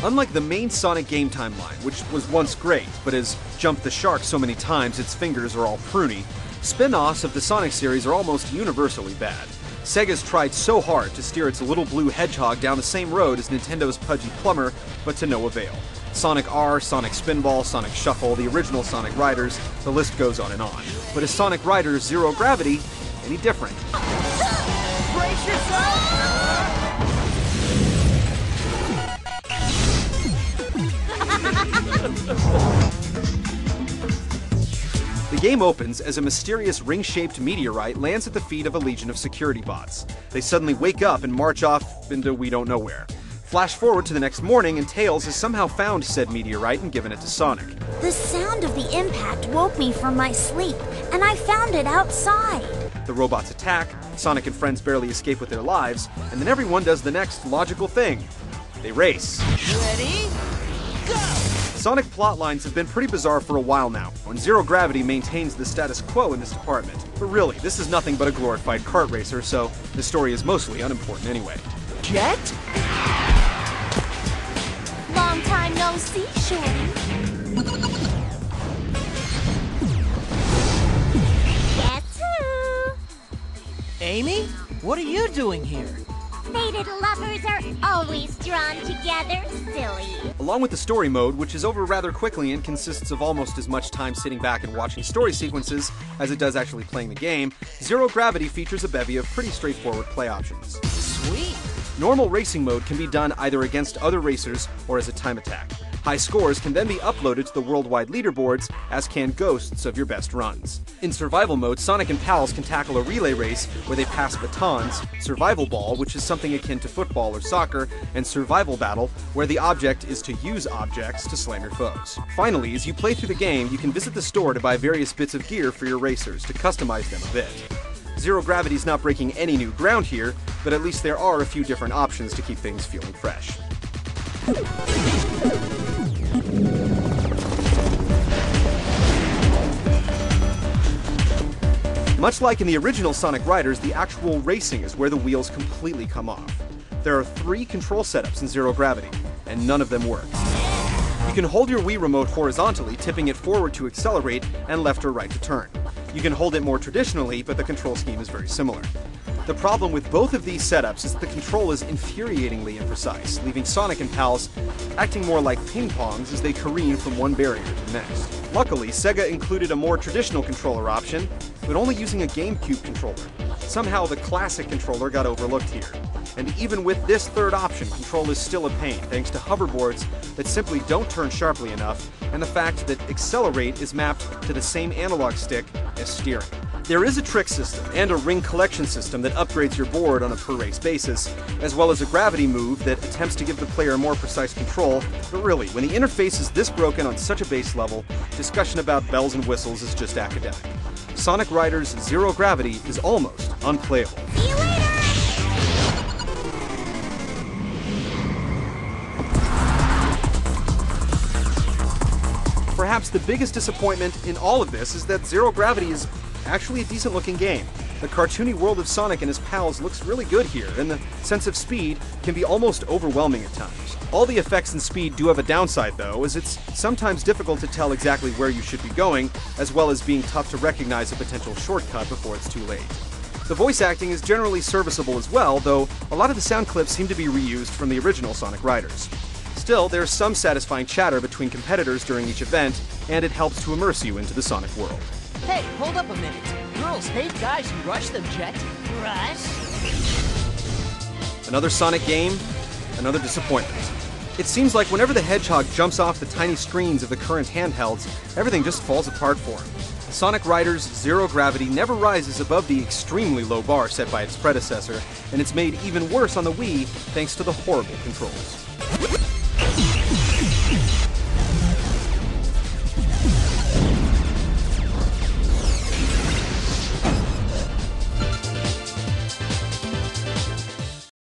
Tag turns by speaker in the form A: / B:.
A: Unlike the main Sonic game timeline, which was once great, but has jumped the shark so many times its fingers are all pruny, spin-offs of the Sonic series are almost universally bad. Sega's tried so hard to steer its little blue hedgehog down the same road as Nintendo's pudgy plumber, but to no avail. Sonic R, Sonic Spinball, Sonic Shuffle, the original Sonic Riders, the list goes on and on. But is Sonic Riders Zero Gravity any different?
B: Brace yourself!
A: The game opens as a mysterious ring-shaped meteorite lands at the feet of a legion of security bots. They suddenly wake up and march off into we don't know where. Flash forward to the next morning and Tails has somehow found said meteorite and given it to Sonic.
C: The sound of the impact woke me from my sleep, and I found it outside.
A: The robots attack, Sonic and friends barely escape with their lives, and then everyone does the next logical thing. They race.
B: Ready? Go!
A: Sonic plotlines have been pretty bizarre for a while now, and Zero Gravity maintains the status quo in this department. But really, this is nothing but a glorified kart racer, so the story is mostly unimportant anyway.
B: Jet?
C: Long time no see, Shorty. Guess who?
B: Amy? What are you doing here?
C: Fated lovers are always drawn together, silly.
A: Along with the story mode, which is over rather quickly and consists of almost as much time sitting back and watching story sequences as it does actually playing the game, Zero Gravity features a bevy of pretty straightforward play options.
B: Sweet.
A: Normal racing mode can be done either against other racers or as a time attack. High scores can then be uploaded to the worldwide leaderboards, as can ghosts of your best runs. In survival mode, Sonic and pals can tackle a relay race where they pass batons, survival ball, which is something akin to football or soccer, and survival battle, where the object is to use objects to slam your foes. Finally, as you play through the game, you can visit the store to buy various bits of gear for your racers to customize them a bit. Zero Gravity's not breaking any new ground here, but at least there are a few different options to keep things feeling fresh. Much like in the original Sonic Riders, the actual racing is where the wheels completely come off. There are 3 control setups in Zero Gravity, and none of them work. You can hold your Wii remote horizontally, tipping it forward to accelerate and left or right to turn. You can hold it more traditionally, but the control scheme is very similar. The problem with both of these setups is that the control is infuriatingly imprecise, leaving Sonic and pals acting more like ping-pongs as they careen from one barrier to the next. Luckily, Sega included a more traditional controller option, but only using a GameCube controller. Somehow the classic controller got overlooked here. And even with this third option, control is still a pain, thanks to hoverboards that simply don't turn sharply enough, and the fact that accelerate is mapped to the same analog stick as steering. There is a trick system and a ring collection system that upgrades your board on a per-race basis, as well as a gravity move that attempts to give the player more precise control, but really, when the interface is this broken on such a base level, discussion about bells and whistles is just academic. Sonic Riders Zero Gravity is almost unplayable.
C: See you later!
A: Perhaps the biggest disappointment in all of this is that Zero Gravity is actually a decent-looking game. The cartoony world of Sonic and his pals looks really good here, and the sense of speed can be almost overwhelming at times. All the effects and speed do have a downside, though, as it's sometimes difficult to tell exactly where you should be going, as well as being tough to recognize a potential shortcut before it's too late. The voice acting is generally serviceable as well, though a lot of the sound clips seem to be reused from the original Sonic Riders. Still, there's some satisfying chatter between competitors during each event, and it helps to immerse you into the Sonic world.
B: Hey, hold up a minute. Girls hate guys who rush them, Jet. Rush?
A: Another Sonic game, another disappointment. It seems like whenever the Hedgehog jumps off the tiny screens of the current handhelds, everything just falls apart for him. Sonic Riders Zero Gravity never rises above the extremely low bar set by its predecessor, and it's made even worse on the Wii thanks to the horrible controls.